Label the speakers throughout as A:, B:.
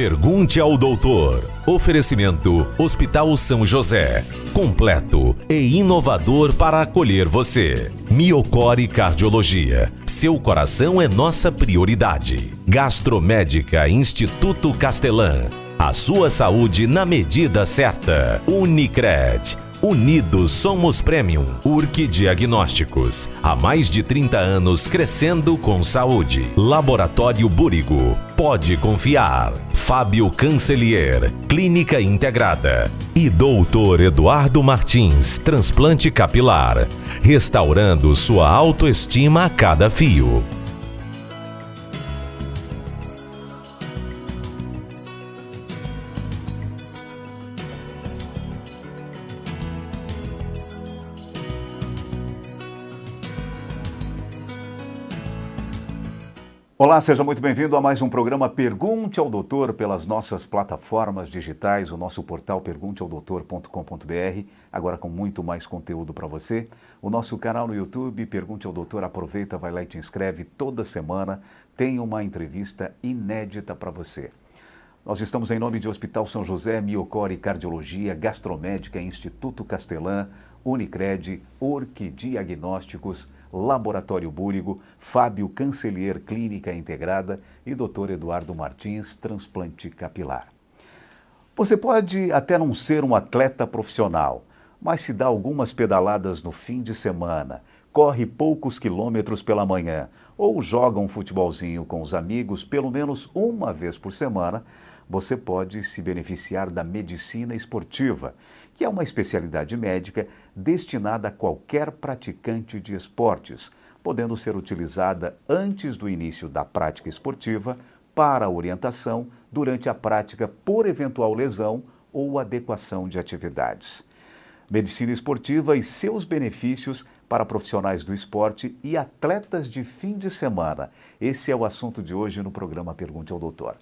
A: Pergunte ao doutor. Oferecimento Hospital São José. Completo e inovador para acolher você. Miocore Cardiologia. Seu coração é nossa prioridade. Gastromédica Instituto Castelã. A sua saúde na medida certa. Unicred. Unidos somos Premium. Urque Diagnósticos. Há mais de 30 anos crescendo com saúde. Laboratório Búrigo. Pode confiar. Fábio Cancelier. Clínica Integrada. E Doutor Eduardo Martins. Transplante capilar. Restaurando sua autoestima a cada fio.
B: Olá, seja muito bem-vindo a mais um programa Pergunte ao Doutor pelas nossas plataformas digitais, o nosso portal pergunteaodoutor.com.br, agora com muito mais conteúdo para você. O nosso canal no YouTube, Pergunte ao Doutor, aproveita, vai lá e te inscreve toda semana, tem uma entrevista inédita para você. Nós estamos em nome de Hospital São José, Miocore Cardiologia, Gastromédica, Instituto Castelã, Unicred, Urque Diagnósticos, Laboratório Búrigo, Fábio Cancelier, Clínica Integrada e Dr. Eduardo Martins, Transplante Capilar. Você pode até não ser um atleta profissional, mas se dá algumas pedaladas no fim de semana, corre poucos quilômetros pela manhã ou joga um futebolzinho com os amigos pelo menos uma vez por semana, você pode se beneficiar da medicina esportiva, que é uma especialidade médica destinada a qualquer praticante de esportes, podendo ser utilizada antes do início da prática esportiva para orientação durante a prática por eventual lesão ou adequação de atividades. Medicina esportiva e seus benefícios para profissionais do esporte e atletas de fim de semana. Esse é o assunto de hoje no programa Pergunte ao Doutor.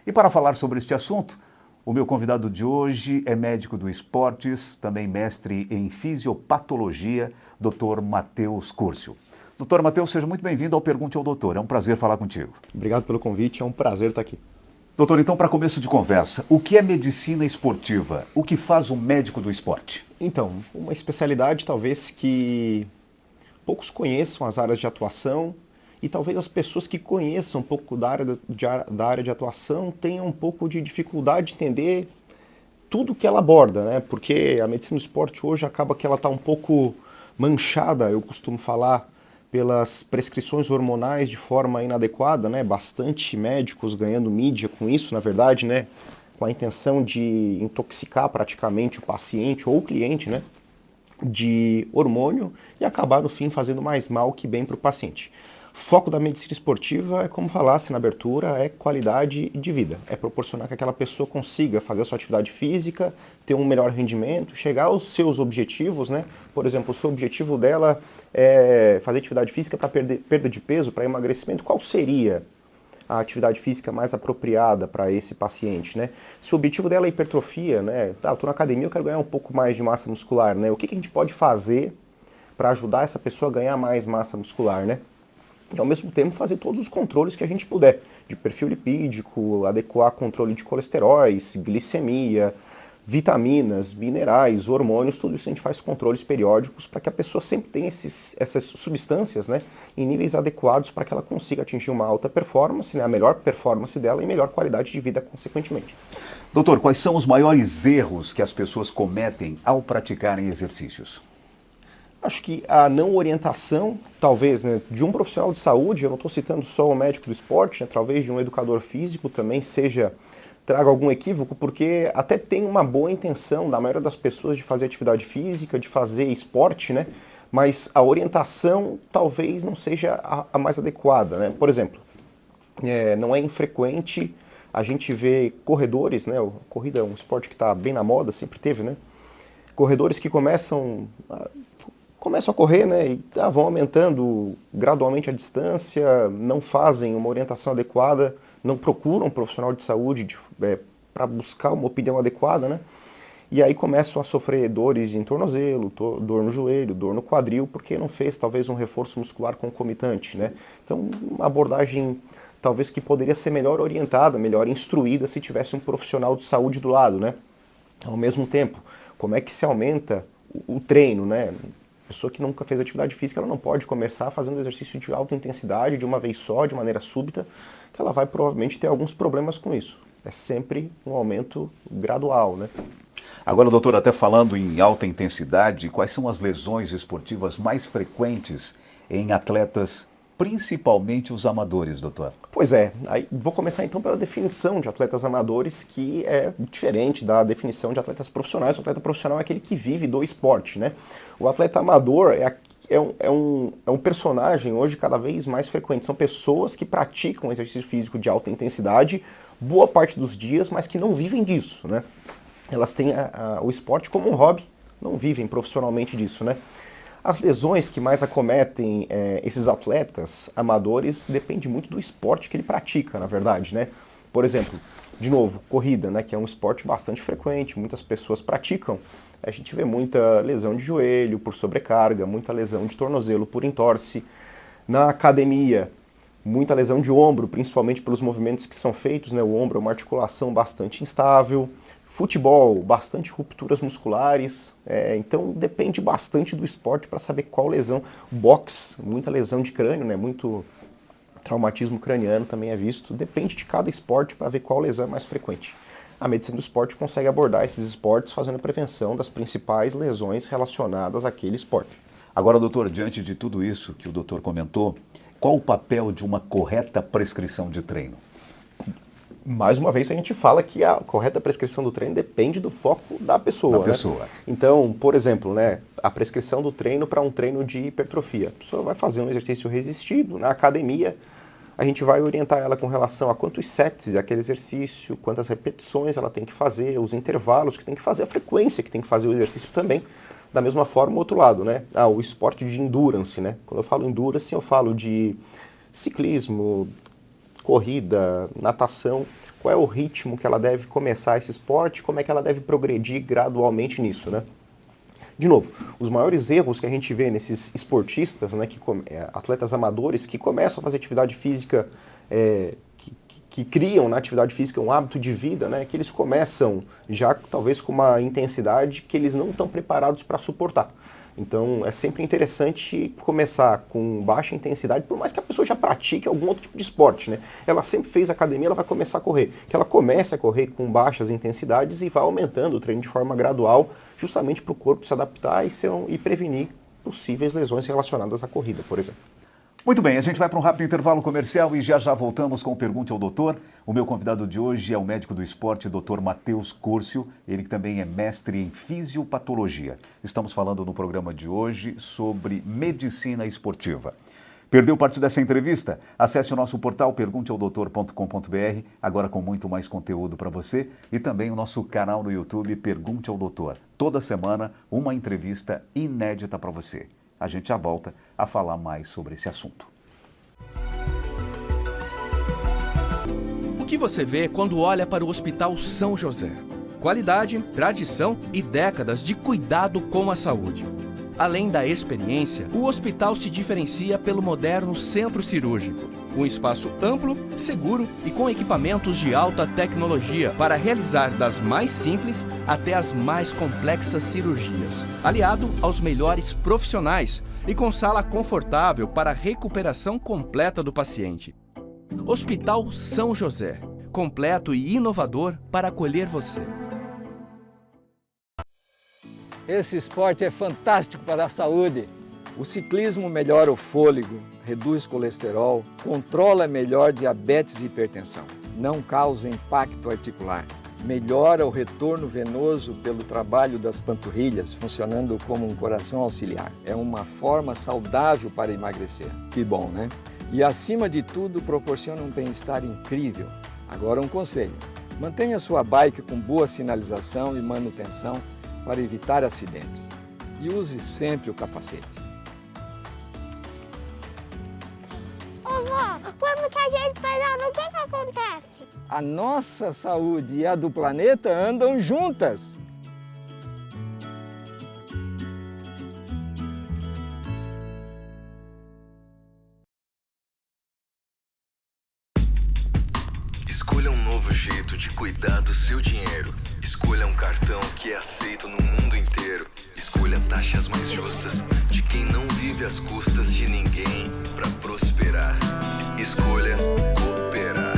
B: E para falar sobre este assunto, o meu convidado de hoje é médico do esportes, também mestre em fisiopatologia, Dr. Matheus Curcio. Dr. Matheus, seja muito bem-vindo ao Pergunte ao Doutor. É um prazer falar contigo.
C: Obrigado pelo convite, é um prazer estar aqui.
B: Doutor, então, para começo de conversa, o que é medicina esportiva? O que faz um médico do esporte?
C: Então, uma especialidade talvez que poucos conheçam as áreas de atuação e talvez as pessoas que conheçam um pouco da área de atuação tenham um pouco de dificuldade de entender tudo que ela aborda, né? Porque a medicina do esporte hoje acaba que ela está um pouco manchada, eu costumo falar, pelas prescrições hormonais de forma inadequada, né? Bastante médicos ganhando mídia com isso, na verdade, né? Com a intenção de intoxicar praticamente o paciente ou o cliente, né? De hormônio e acabar no fim fazendo mais mal que bem para o paciente. Foco da medicina esportiva é, como falasse na abertura, é qualidade de vida. É proporcionar que aquela pessoa consiga fazer a sua atividade física, ter um melhor rendimento, chegar aos seus objetivos, né? Por exemplo, o seu objetivo dela é fazer atividade física para perda de peso, para emagrecimento. Qual seria a atividade física mais apropriada para esse paciente, né? Se o objetivo dela é hipertrofia, né? Eu estou na academia, eu quero ganhar um pouco mais de massa muscular, né? O que a gente pode fazer para ajudar essa pessoa a ganhar mais massa muscular, né? E ao mesmo tempo fazer todos os controles que a gente puder, de perfil lipídico, adequar controle de colesteróis, glicemia, vitaminas, minerais, hormônios, tudo isso a gente faz controles periódicos para que a pessoa sempre tenha essas substâncias, né, em níveis adequados para que ela consiga atingir uma alta performance, né, a melhor performance dela e melhor qualidade de vida consequentemente.
B: Doutor, quais são os maiores erros que as pessoas cometem ao praticarem exercícios?
C: Acho que a não orientação, talvez, né, de um profissional de saúde, eu não estou citando só o médico do esporte, né, talvez de um educador físico também traga algum equívoco, porque até tem uma boa intenção da maioria das pessoas de fazer atividade física, de fazer esporte, né, mas a orientação talvez não seja a mais adequada, né. Por exemplo, não é infrequente a gente ver corredores, né, corrida é um esporte que está bem na moda, sempre teve, né, corredores que começam a correr, né, e vão aumentando gradualmente a distância, não fazem uma orientação adequada, não procuram um profissional de saúde para buscar uma opinião adequada, né, e aí começam a sofrer dores de tornozelo, dor no joelho, dor no quadril, porque não fez talvez um reforço muscular concomitante, né. Então, uma abordagem talvez que poderia ser melhor orientada, melhor instruída se tivesse um profissional de saúde do lado, né? Ao mesmo tempo, como é que se aumenta o treino, né? Pessoa que nunca fez atividade física, ela não pode começar fazendo exercício de alta intensidade de uma vez só, de maneira súbita, que ela vai provavelmente ter alguns problemas com isso. É sempre um aumento gradual, né?
B: Agora, doutor, até falando em alta intensidade, quais são as lesões esportivas mais frequentes em atletas, principalmente os amadores, doutor?
C: Pois é, aí vou começar então pela definição de atletas amadores, que é diferente da definição de atletas profissionais. O atleta profissional é aquele que vive do esporte, né? O atleta amador é um personagem hoje cada vez mais frequente. São pessoas que praticam exercício físico de alta intensidade boa parte dos dias, mas que não vivem disso, né? Elas têm o esporte como um hobby, não vivem profissionalmente disso, né? As lesões que mais acometem esses atletas amadores depende muito do esporte que ele pratica, na verdade, né? Por exemplo, de novo, corrida, né, que é um esporte bastante frequente, muitas pessoas praticam. A gente vê muita lesão de joelho por sobrecarga, muita lesão de tornozelo por entorse. Na academia, muita lesão de ombro, principalmente pelos movimentos que são feitos, né? O ombro é uma articulação bastante instável. Futebol, bastante rupturas musculares, então depende bastante do esporte para saber qual lesão. Boxe, muita lesão de crânio, né? Muito traumatismo craniano também é visto. Depende de cada esporte para ver qual lesão é mais frequente. A medicina do esporte consegue abordar esses esportes fazendo a prevenção das principais lesões relacionadas àquele esporte.
B: Agora, doutor, diante de tudo isso que o doutor comentou, qual o papel de uma correta prescrição de treino?
C: Mais uma vez, a gente fala que a correta prescrição do treino depende do foco da pessoa.
B: Da pessoa.
C: Então, por exemplo, né, a prescrição do treino para um treino de hipertrofia. A pessoa vai fazer um exercício resistido na academia, a gente vai orientar ela com relação a quantos sets daquele exercício, quantas repetições ela tem que fazer, os intervalos que tem que fazer, a frequência que tem que fazer o exercício também. Da mesma forma, o outro lado, né? O esporte de endurance, né? Quando eu falo endurance, eu falo de ciclismo, corrida, natação. Qual é o ritmo que ela deve começar esse esporte, como é que ela deve progredir gradualmente nisso, né? De novo, os maiores erros que a gente vê nesses esportistas, né, atletas amadores que começam a fazer atividade física, que criam na atividade física um hábito de vida, né, que eles começam já talvez com uma intensidade que eles não estão preparados para suportar. Então é sempre interessante começar com baixa intensidade, por mais que a pessoa já pratique algum outro tipo de esporte, né? Ela sempre fez academia, ela vai começar a correr. Que ela comece a correr com baixas intensidades e vá aumentando o treino de forma gradual, justamente para o corpo se adaptar e prevenir possíveis lesões relacionadas à corrida, por exemplo.
B: Muito bem, a gente vai para um rápido intervalo comercial e já voltamos com o Pergunte ao Doutor. O meu convidado de hoje é o médico do esporte, Dr. Matheus Curcio, ele que também é mestre em fisiopatologia. Estamos falando no programa de hoje sobre medicina esportiva. Perdeu parte dessa entrevista? Acesse o nosso portal pergunteaodoutor.com.br, agora com muito mais conteúdo para você, e também o nosso canal no YouTube Pergunte ao Doutor. Toda semana, uma entrevista inédita para você. A gente já volta a falar mais sobre esse assunto.
D: O que você vê quando olha para o Hospital São José? Qualidade, tradição e décadas de cuidado com a saúde. Além da experiência, o hospital se diferencia pelo moderno centro cirúrgico. Um espaço amplo, seguro e com equipamentos de alta tecnologia para realizar das mais simples até as mais complexas cirurgias. Aliado aos melhores profissionais e com sala confortável para a recuperação completa do paciente. Hospital São José, completo e inovador para acolher você.
E: Esse esporte é fantástico para a saúde. O ciclismo melhora o fôlego, reduz colesterol, controla melhor diabetes e hipertensão, não causa impacto articular, melhora o retorno venoso pelo trabalho das panturrilhas, funcionando como um coração auxiliar. É uma forma saudável para emagrecer. Que bom, né? E acima de tudo, proporciona um bem-estar incrível. Agora um conselho, mantenha sua bike com boa sinalização e manutenção para evitar acidentes. E use sempre o capacete.
F: Ô vó, quando que a gente pedala, o que acontece?
E: A nossa saúde e a do planeta andam juntas.
G: jeito de cuidar do seu dinheiro. Escolha um cartão que é aceito no mundo inteiro. Escolha taxas mais justas de quem não vive às custas de ninguém para prosperar. Escolha cooperar.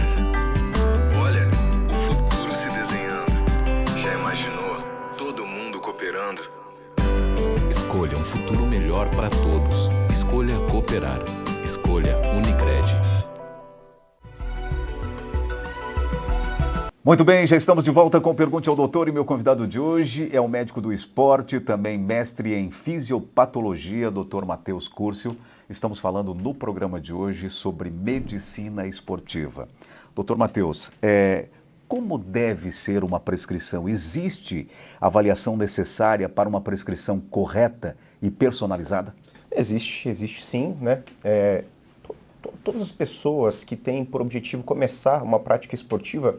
G: Olha, o futuro se desenhando. Já imaginou todo mundo cooperando?
A: Escolha um futuro melhor para todos. Escolha cooperar. Escolha Unicred.
B: Muito bem, já estamos de volta com Pergunte ao Doutor e meu convidado de hoje é o médico do esporte, também mestre em fisiopatologia, Dr. Matheus Curcio. Estamos falando no programa de hoje sobre medicina esportiva. Dr. Matheus, como deve ser uma prescrição? Existe avaliação necessária para uma prescrição correta e personalizada?
C: Existe sim, né? Todas as pessoas que têm por objetivo começar uma prática esportiva,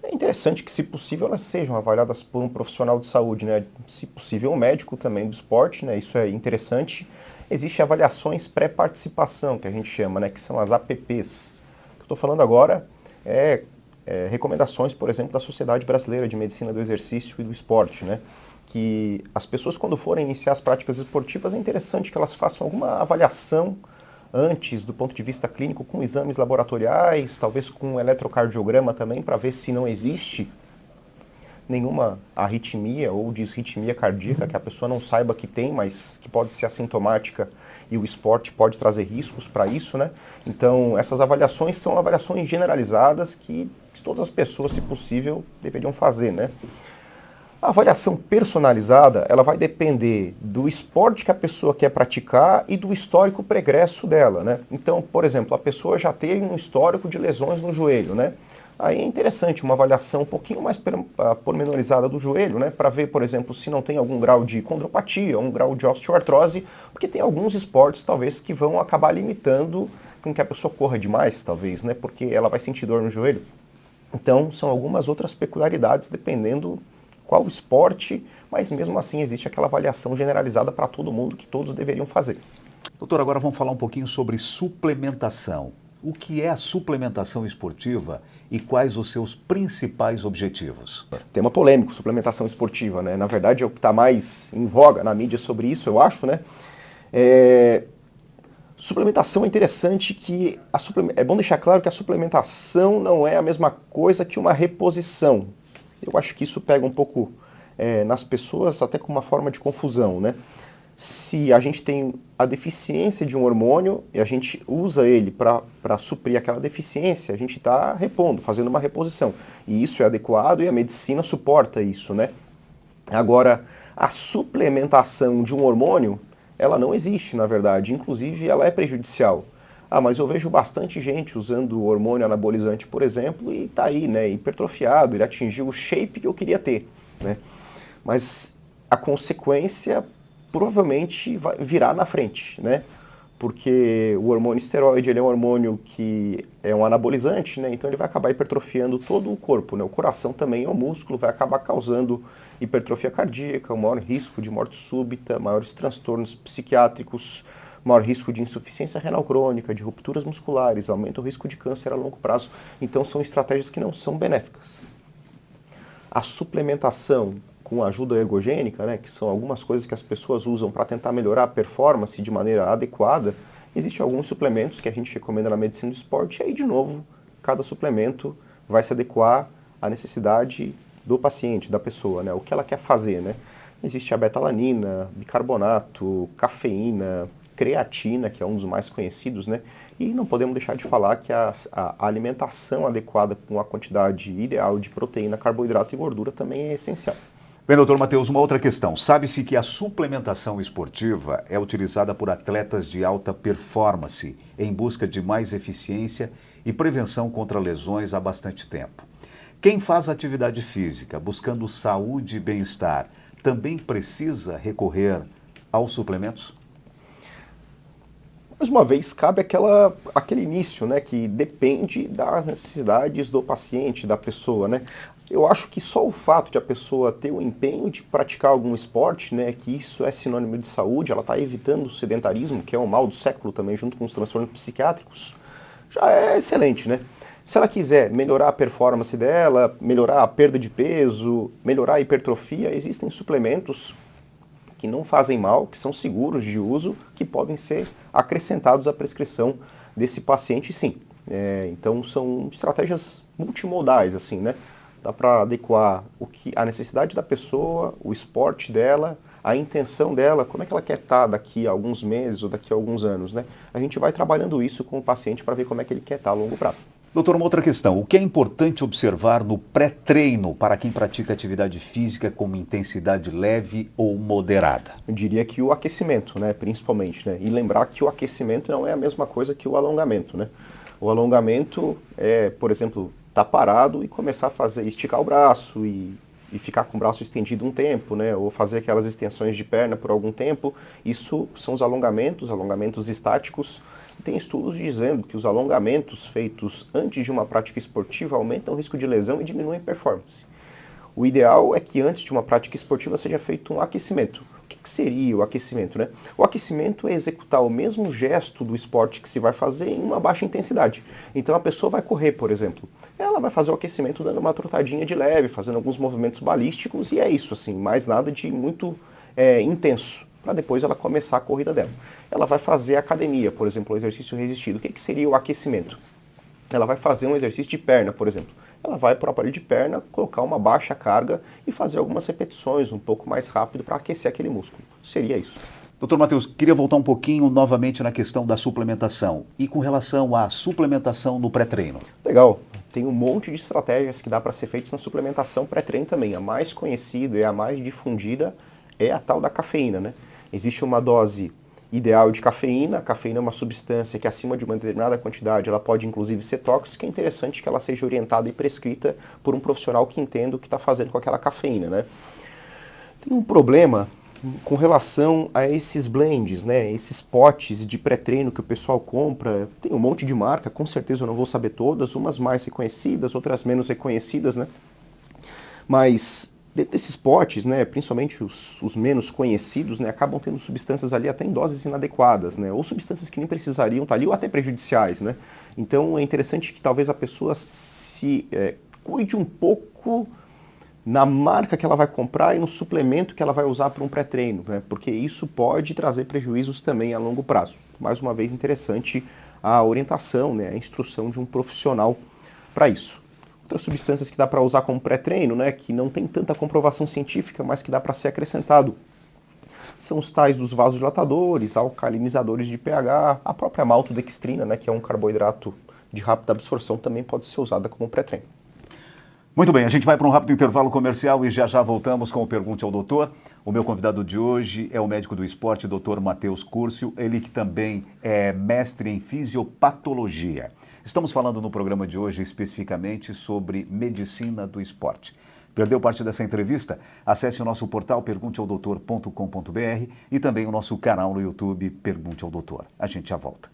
C: é interessante que, se possível, elas sejam avaliadas por um profissional de saúde, né? Se possível, um médico também do esporte, né? Isso é interessante. Existem avaliações pré-participação, que a gente chama, né? Que são as APPs. O que eu estou falando agora recomendações, por exemplo, da Sociedade Brasileira de Medicina do Exercício e do Esporte, né? Que as pessoas, quando forem iniciar as práticas esportivas, é interessante que elas façam alguma avaliação antes, do ponto de vista clínico, com exames laboratoriais, talvez com um eletrocardiograma também, para ver se não existe nenhuma arritmia ou disritmia cardíaca que a pessoa não saiba que tem, mas que pode ser assintomática e o esporte pode trazer riscos para isso, né? Então, essas avaliações são avaliações generalizadas que todas as pessoas, se possível, deveriam fazer, né? A avaliação personalizada, ela vai depender do esporte que a pessoa quer praticar e do histórico pregresso dela, né? Então, por exemplo, a pessoa já teve um histórico de lesões no joelho, né? Aí é interessante uma avaliação um pouquinho mais pormenorizada do joelho, né? Para ver, por exemplo, se não tem algum grau de condropatia, um grau de osteoartrose, porque tem alguns esportes, talvez, que vão acabar limitando com que a pessoa corra demais, talvez, né? Porque ela vai sentir dor no joelho. Então, são algumas outras peculiaridades, dependendo qual esporte, mas mesmo assim existe aquela avaliação generalizada para todo mundo que todos deveriam fazer.
B: Doutor, agora vamos falar um pouquinho sobre suplementação. O que é a suplementação esportiva e quais os seus principais objetivos?
C: Tema polêmico, suplementação esportiva, né? Na verdade, é o que está mais em voga na mídia sobre isso, eu acho, né? Suplementação é interessante que é bom deixar claro que a suplementação não é a mesma coisa que uma reposição. Eu acho que isso pega um pouco nas pessoas até com uma forma de confusão, né? Se a gente tem a deficiência de um hormônio e a gente usa ele para suprir aquela deficiência, a gente está repondo, fazendo uma reposição. E isso é adequado e a medicina suporta isso, né? Agora, a suplementação de um hormônio, ela não existe, na verdade. Inclusive, ela é prejudicial. Ah, mas eu vejo bastante gente usando hormônio anabolizante, por exemplo, e tá aí, né, hipertrofiado, ele atingiu o shape que eu queria ter, né? Mas a consequência provavelmente vai virar na frente, né? Porque o hormônio esteroide, ele é um hormônio que é um anabolizante, né? Então ele vai acabar hipertrofiando todo o corpo, né? O coração também é um músculo, vai acabar causando hipertrofia cardíaca, um maior risco de morte súbita, maiores transtornos psiquiátricos, maior risco de insuficiência renal crônica, de rupturas musculares, aumenta o risco de câncer a longo prazo. Então são estratégias que não são benéficas. A suplementação com ajuda ergogênica, né, que são algumas coisas que as pessoas usam para tentar melhorar a performance de maneira adequada, existem alguns suplementos que a gente recomenda na medicina do esporte, e aí, de novo, cada suplemento vai se adequar à necessidade do paciente, da pessoa, né, o que ela quer fazer, né. Existe a betalanina, bicarbonato, cafeína, creatina, que é um dos mais conhecidos, né? E não podemos deixar de falar que a alimentação adequada com a quantidade ideal de proteína, carboidrato e gordura também é essencial.
B: Bem, doutor Matheus, uma outra questão. Sabe-se que a suplementação esportiva é utilizada por atletas de alta performance em busca de mais eficiência e prevenção contra lesões há bastante tempo. Quem faz atividade física buscando saúde e bem-estar também precisa recorrer aos suplementos?
C: Mais uma vez, cabe aquele início, né, que depende das necessidades do paciente, da pessoa, né? Eu acho que só o fato de a pessoa ter o empenho de praticar algum esporte, né, que isso é sinônimo de saúde, ela está evitando o sedentarismo, que é o mal do século também, junto com os transtornos psiquiátricos, já é excelente, né? Se ela quiser melhorar a performance dela, melhorar a perda de peso, melhorar a hipertrofia, existem suplementos que não fazem mal, que são seguros de uso, que podem ser acrescentados à prescrição desse paciente, sim. Então são estratégias multimodais, assim, né? Dá para adequar a necessidade da pessoa, o esporte dela, a intenção dela, como é que ela quer estar daqui a alguns meses ou daqui a alguns anos, né? A gente vai trabalhando isso com o paciente para ver como é que ele quer estar a longo prazo.
B: Doutor, uma outra questão. O que é importante observar no pré-treino para quem pratica atividade física com intensidade leve ou moderada?
C: Eu diria que o aquecimento, né, principalmente, né? E lembrar que o aquecimento não é a mesma coisa que o alongamento, né? O alongamento é, por exemplo, estar parado e começar a esticar o braço e ficar com o braço estendido um tempo, né? Ou fazer aquelas extensões de perna por algum tempo. Isso são os alongamentos estáticos. Tem estudos dizendo que os alongamentos feitos antes de uma prática esportiva aumentam o risco de lesão e diminuem a performance. O ideal é que antes de uma prática esportiva seja feito um aquecimento. O que seria o aquecimento, né? O aquecimento é executar o mesmo gesto do esporte que se vai fazer em uma baixa intensidade. Então a pessoa vai correr, por exemplo. Ela vai fazer o aquecimento dando uma trotadinha de leve, fazendo alguns movimentos balísticos e é isso, assim, mais nada de muito intenso, para depois ela começar a corrida dela. Ela vai fazer academia, por exemplo, o exercício resistido. O que seria o aquecimento? Ela vai fazer um exercício de perna, por exemplo. Ela vai para o aparelho de perna, colocar uma baixa carga e fazer algumas repetições um pouco mais rápido para aquecer aquele músculo. Seria isso.
B: Doutor Matheus, queria voltar um pouquinho novamente na questão da suplementação e com relação à suplementação no pré-treino.
C: Legal. Tem um monte de estratégias que dá para ser feitas na suplementação pré-treino também. A mais conhecida e a mais difundida é a tal da cafeína, né? Existe uma dose ideal de cafeína. A cafeína é uma substância que acima de uma determinada quantidade ela pode inclusive ser tóxica. É interessante que ela seja orientada e prescrita por um profissional que entenda o que está fazendo com aquela cafeína, né? Tem um problema com relação a esses blends, né? Esses potes de pré-treino que o pessoal compra. Tem um monte de marca, com certeza eu não vou saber todas, umas mais reconhecidas, outras menos reconhecidas, né? Mas dentro desses potes, né, principalmente os menos conhecidos, né, acabam tendo substâncias ali até em doses inadequadas, né, ou substâncias que nem precisariam estar ali, ou até prejudiciais, né. Então é interessante que talvez a pessoa se cuide um pouco na marca que ela vai comprar e no suplemento que ela vai usar para um pré-treino, né, porque isso pode trazer prejuízos também a longo prazo. Mais uma vez, interessante a orientação, né, a instrução de um profissional para isso. Outras substâncias que dá para usar como pré-treino, né, que não tem tanta comprovação científica, mas que dá para ser acrescentado, são os tais dos vasodilatadores, alcalinizadores de pH, a própria maltodextrina, né, que é um carboidrato de rápida absorção, também pode ser usada como pré-treino.
B: Muito bem, a gente vai para um rápido intervalo comercial e já voltamos com o Pergunte ao Doutor. O meu convidado de hoje é o médico do esporte, Dr. Matheus Curcio, ele que também é mestre em fisiopatologia. Estamos falando no programa de hoje especificamente sobre medicina do esporte. Perdeu parte dessa entrevista? Acesse o nosso portal pergunteaodoutor.com.br e também o nosso canal no YouTube Pergunte ao Doutor. A gente já volta.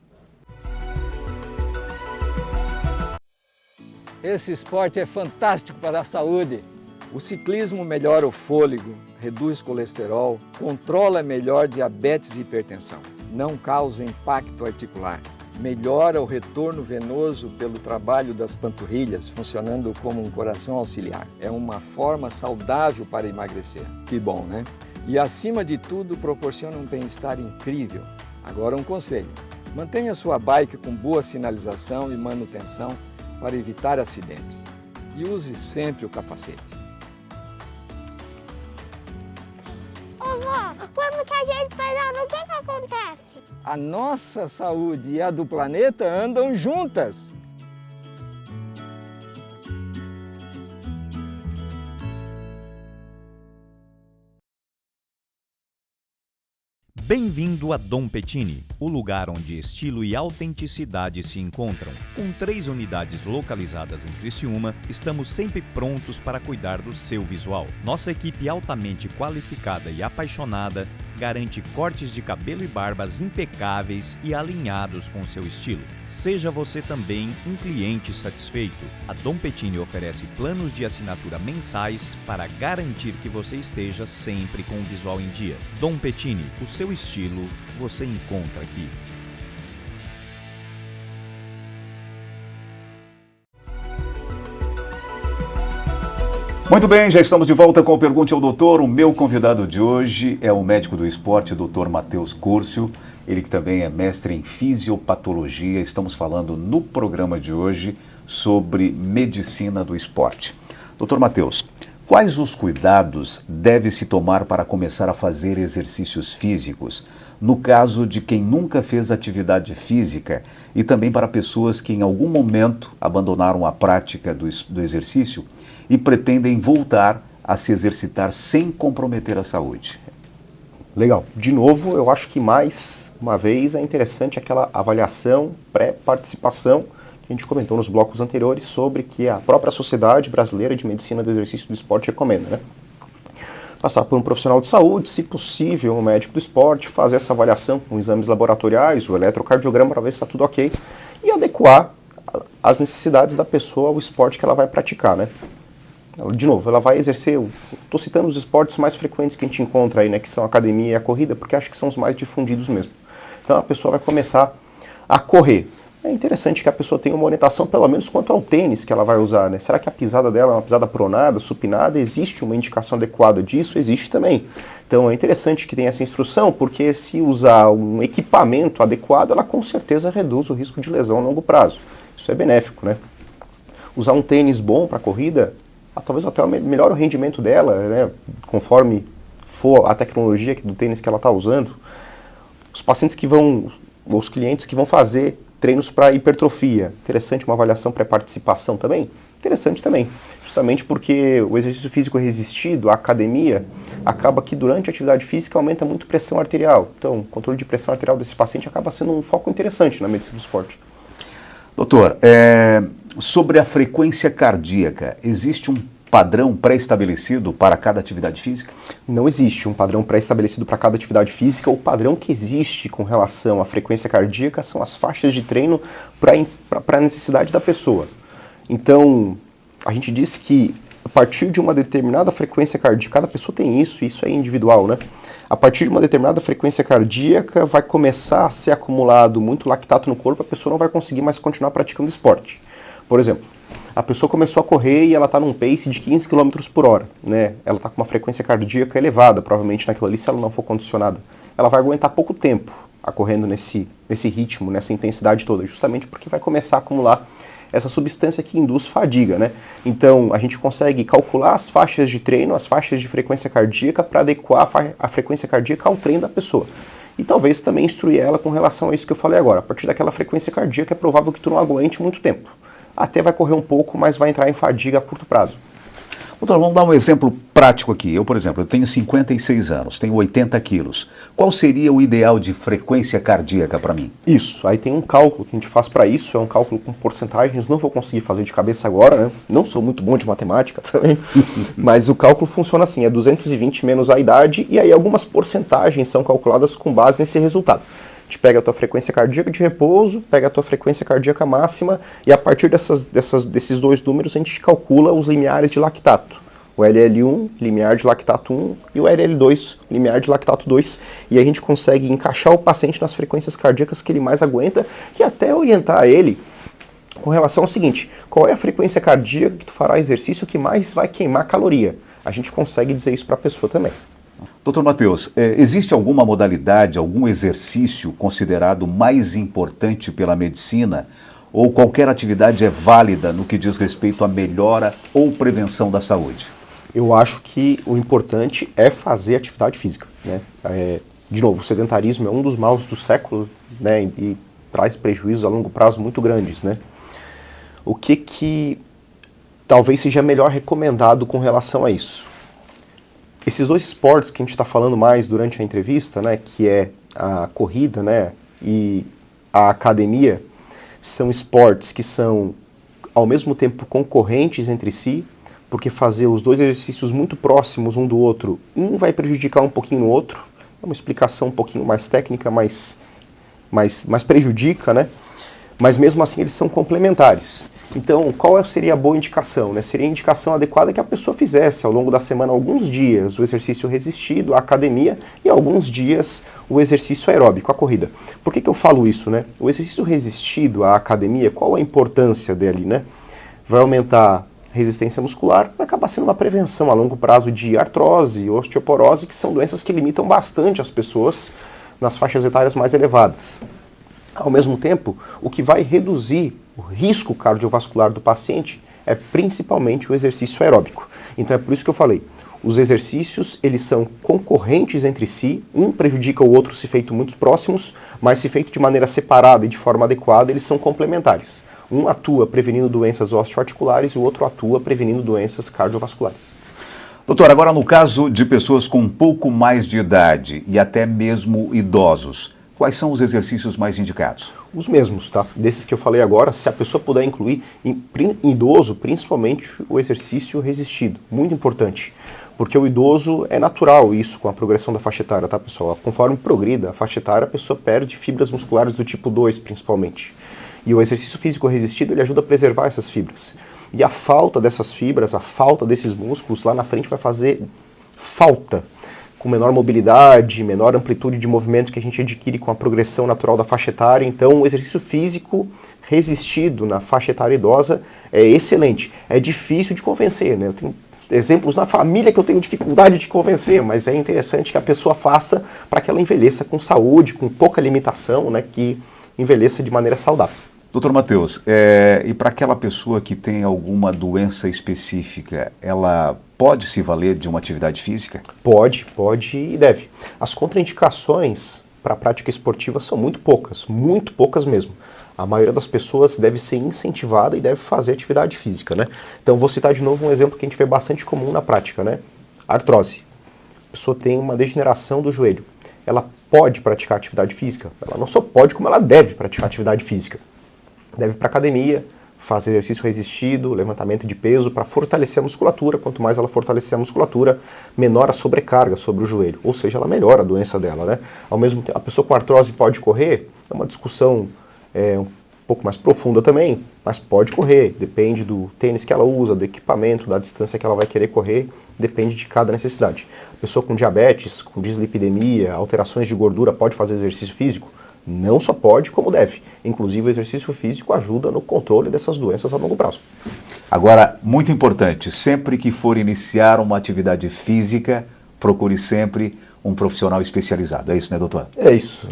E: Esse esporte é fantástico para a saúde. O ciclismo melhora o fôlego, reduz colesterol, controla melhor diabetes e hipertensão, não causa impacto articular, melhora o retorno venoso pelo trabalho das panturrilhas, funcionando como um coração auxiliar. É uma forma saudável para emagrecer. Que bom, né? E acima de tudo, proporciona um bem-estar incrível. Agora um conselho: mantenha sua bike com boa sinalização e manutenção para evitar acidentes. E use sempre o capacete.
F: Ô vó, quando que a gente pedala, o que acontece?
E: A nossa saúde e a do planeta andam juntas.
H: Bem-vindo a Dom Pettini, o lugar onde estilo e autenticidade se encontram. Com 3 unidades localizadas em Criciúma, estamos sempre prontos para cuidar do seu visual. Nossa equipe altamente qualificada e apaixonada garante cortes de cabelo e barbas impecáveis e alinhados com seu estilo. Seja você também um cliente satisfeito. A Dom Pettini oferece planos de assinatura mensais para garantir que você esteja sempre com o visual em dia. Dom Pettini, o seu estilo você encontra aqui.
B: Muito bem, já estamos de volta com o Pergunte ao Doutor. O meu convidado de hoje é o médico do esporte, Dr. Matheus Curcio. Ele que também é mestre em fisiopatologia. Estamos falando no programa de hoje sobre medicina do esporte. Dr. Matheus, quais os cuidados deve-se tomar para começar a fazer exercícios físicos, no caso de quem nunca fez atividade física e também para pessoas que em algum momento abandonaram a prática do exercício e pretendem voltar a se exercitar sem comprometer a saúde?
C: Legal. De novo, eu acho que mais uma vez é interessante aquela avaliação pré-participação que a gente comentou nos blocos anteriores sobre que a própria Sociedade Brasileira de Medicina do Exercício do Esporte recomenda, né? Passar por um profissional de saúde, se possível, um médico do esporte, fazer essa avaliação com exames laboratoriais, o eletrocardiograma para ver se está tudo ok e adequar as necessidades da pessoa ao esporte que ela vai praticar, né? De novo, ela vai exercer, estou citando os esportes mais frequentes que a gente encontra aí, né, que são a academia e a corrida, porque acho que são os mais difundidos mesmo. Então a pessoa vai começar a correr. É interessante que a pessoa tenha uma orientação, pelo menos quanto ao tênis que ela vai usar, né? Será que a pisada dela é uma pisada pronada, supinada? Existe uma indicação adequada disso? Existe também. Então é interessante que tenha essa instrução, porque se usar um equipamento adequado, ela com certeza reduz o risco de lesão a longo prazo. Isso é benéfico, né? Usar um tênis bom para corrida, talvez até melhore o rendimento dela, né? Conforme for a tecnologia do tênis que ela está usando. Os pacientes que vão, os clientes que vão fazer treinos para hipertrofia, interessante uma avaliação pré-participação também? Interessante também, justamente porque o exercício físico resistido, a academia, acaba que durante a atividade física aumenta muito a pressão arterial. Então, o controle de pressão arterial desse paciente acaba sendo um foco interessante na medicina do esporte.
B: Doutor, sobre a frequência cardíaca, existe um padrão pré-estabelecido para cada atividade física?
C: Não existe um padrão pré-estabelecido para cada atividade física. O padrão que existe com relação à frequência cardíaca são as faixas de treino para a necessidade da pessoa. Então, a gente diz que a partir de uma determinada frequência cardíaca, cada pessoa tem isso é individual, né? A partir de uma determinada frequência cardíaca vai começar a ser acumulado muito lactato no corpo, a pessoa não vai conseguir mais continuar praticando esporte. Por exemplo, a pessoa começou a correr e ela está num pace de 15 km por hora, né? Ela está com uma frequência cardíaca elevada, provavelmente naquilo ali, se ela não for condicionada. Ela vai aguentar pouco tempo correndo nesse ritmo, nessa intensidade toda, justamente porque vai começar a acumular essa substância que induz fadiga, né? Então, a gente consegue calcular as faixas de treino, as faixas de frequência cardíaca para adequar a frequência cardíaca ao treino da pessoa. E talvez também instruir ela com relação a isso que eu falei agora. A partir daquela frequência cardíaca é provável que tu não aguente muito tempo. Até vai correr um pouco, mas vai entrar em fadiga a curto prazo.
B: Doutor, vamos dar um exemplo prático aqui. Eu, por exemplo, eu tenho 56 anos, tenho 80 quilos. Qual seria o ideal de frequência cardíaca para mim?
C: Isso, aí tem um cálculo que a gente faz para isso, é um cálculo com porcentagens, não vou conseguir fazer de cabeça agora, né? Não sou muito bom de matemática também, mas o cálculo funciona assim, é 220 menos a idade, e aí algumas porcentagens são calculadas com base nesse resultado. A gente pega a tua frequência cardíaca de repouso, pega a tua frequência cardíaca máxima e a partir desses dois números a gente calcula os limiares de lactato. O LL1, limiar de lactato 1, e o LL2, limiar de lactato 2. E aí a gente consegue encaixar o paciente nas frequências cardíacas que ele mais aguenta e até orientar ele com relação ao seguinte: qual é a frequência cardíaca que tu fará exercício que mais vai queimar caloria? A gente consegue dizer isso para a pessoa também.
B: Doutor Matheus, existe alguma modalidade, algum exercício considerado mais importante pela medicina ou qualquer atividade é válida no que diz respeito à melhora ou prevenção da saúde?
C: Eu acho que o importante é fazer atividade física, né? De novo, o sedentarismo é um dos males do século, né? E traz prejuízos a longo prazo muito grandes, né? O que talvez seja melhor recomendado com relação a isso? Esses dois esportes que a gente está falando mais durante a entrevista, né, que é a corrida, né, e a academia, são esportes que são, ao mesmo tempo, concorrentes entre si, porque fazer os dois exercícios muito próximos um do outro, um vai prejudicar um pouquinho o outro, é uma explicação um pouquinho mais técnica, mas prejudica, né, mas mesmo assim eles são complementares. Então, qual seria a boa indicação, né? Seria a indicação adequada que a pessoa fizesse ao longo da semana alguns dias o exercício resistido, a academia, e alguns dias o exercício aeróbico, a corrida. Por que eu falo isso, né? O exercício resistido, a academia, qual a importância dele, né? Vai aumentar resistência muscular, vai acabar sendo uma prevenção a longo prazo de artrose, osteoporose, que são doenças que limitam bastante as pessoas nas faixas etárias mais elevadas. Ao mesmo tempo, o que vai reduzir o risco cardiovascular do paciente é principalmente o exercício aeróbico. Então é por isso que eu falei, os exercícios eles são concorrentes entre si, um prejudica o outro se feito muito próximos, mas se feito de maneira separada e de forma adequada, eles são complementares. Um atua prevenindo doenças osteoarticulares e o outro atua prevenindo doenças cardiovasculares.
B: Doutor, agora no caso de pessoas com um pouco mais de idade e até mesmo idosos, quais são os exercícios mais indicados?
C: Os mesmos, tá? Desses que eu falei agora, se a pessoa puder incluir em idoso, principalmente o exercício resistido, muito importante. Porque o idoso é natural isso com a progressão da faixa etária, tá, pessoal? Conforme progrida a faixa etária, a pessoa perde fibras musculares do tipo 2, principalmente. E o exercício físico resistido, ele ajuda a preservar essas fibras. E a falta dessas fibras, a falta desses músculos, lá na frente vai fazer falta, com menor mobilidade, menor amplitude de movimento que a gente adquire com a progressão natural da faixa etária. Então, o exercício físico resistido na faixa etária idosa é excelente. É difícil de convencer, né? Eu tenho exemplos na família que eu tenho dificuldade de convencer, mas é interessante que a pessoa faça para que ela envelheça com saúde, com pouca limitação, né? Que envelheça de maneira saudável.
B: Doutor Matheus, e para aquela pessoa que tem alguma doença específica, ela pode se valer de uma atividade física?
C: Pode e deve. As contraindicações para a prática esportiva são muito poucas mesmo. A maioria das pessoas deve ser incentivada e deve fazer atividade física, né? Então vou citar de novo um exemplo que a gente vê bastante comum na prática, né? Artrose. A pessoa tem uma degeneração do joelho. Ela pode praticar atividade física? Ela não só pode, como ela deve praticar atividade física. Deve ir para academia, fazer exercício resistido, levantamento de peso para fortalecer a musculatura. Quanto mais ela fortalecer a musculatura, menor a sobrecarga sobre o joelho. Ou seja, ela melhora a doença dela, né? Ao mesmo tempo, a pessoa com artrose pode correr? É uma discussão um pouco mais profunda também, mas pode correr. Depende do tênis que ela usa, do equipamento, da distância que ela vai querer correr. Depende de cada necessidade. A pessoa com diabetes, com dislipidemia, alterações de gordura, pode fazer exercício físico? Não só pode, como deve. Inclusive, o exercício físico ajuda no controle dessas doenças a longo prazo.
B: Agora, muito importante, sempre que for iniciar uma atividade física, procure sempre um profissional especializado. É isso, né, doutor?
C: É isso.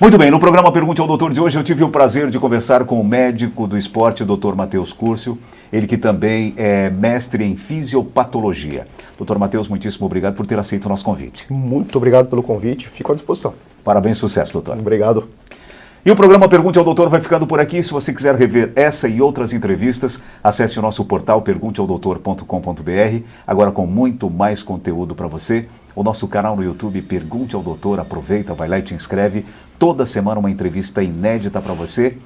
B: Muito bem, no programa Pergunte ao Doutor de hoje eu tive o prazer de conversar com o médico do esporte, Dr. Matheus Curcio, ele que também é mestre em fisiopatologia. Dr. Matheus, muitíssimo obrigado por ter aceito o nosso convite.
C: Muito obrigado pelo convite, fico à disposição.
B: Parabéns, sucesso, doutor.
C: Obrigado.
B: E o programa Pergunte ao Doutor vai ficando por aqui. Se você quiser rever essa e outras entrevistas, acesse o nosso portal pergunteaodoutor.com.br, agora com muito mais conteúdo para você. O nosso canal no YouTube Pergunte ao Doutor, aproveita, vai lá e te inscreve. Toda semana uma entrevista inédita para você.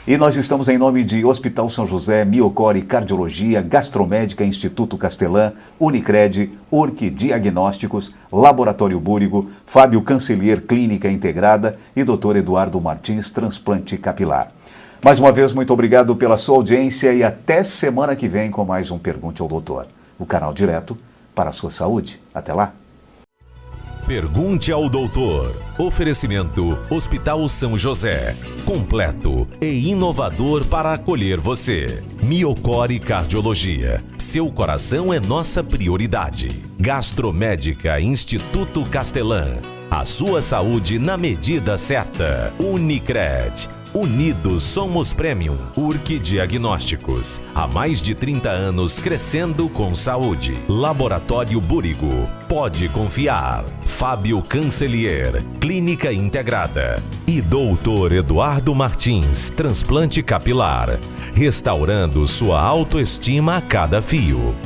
B: E nós estamos em nome de Hospital São José, Miocore Cardiologia, Gastromédica, Instituto Castelã, Unicred, Urque Diagnósticos, Laboratório Búrigo, Fábio Cancelier Clínica Integrada e Dr. Eduardo Martins, Transplante Capilar. Mais uma vez, muito obrigado pela sua audiência e até semana que vem com mais um Pergunte ao Doutor. O canal direto para a sua saúde. Até lá.
A: Pergunte ao Doutor. Oferecimento Hospital São José. Completo e inovador para acolher você. Miocore Cardiologia. Seu coração é nossa prioridade. Gastromédica Instituto Castelã. A sua saúde na medida certa. Unicred. Unidos somos Premium. Urque Diagnósticos. Há mais de 30 anos crescendo com saúde. Laboratório Búrigo. Pode confiar. Fábio Cancelier. Clínica Integrada. E Dr. Eduardo Martins. Transplante Capilar. Restaurando sua autoestima a cada fio.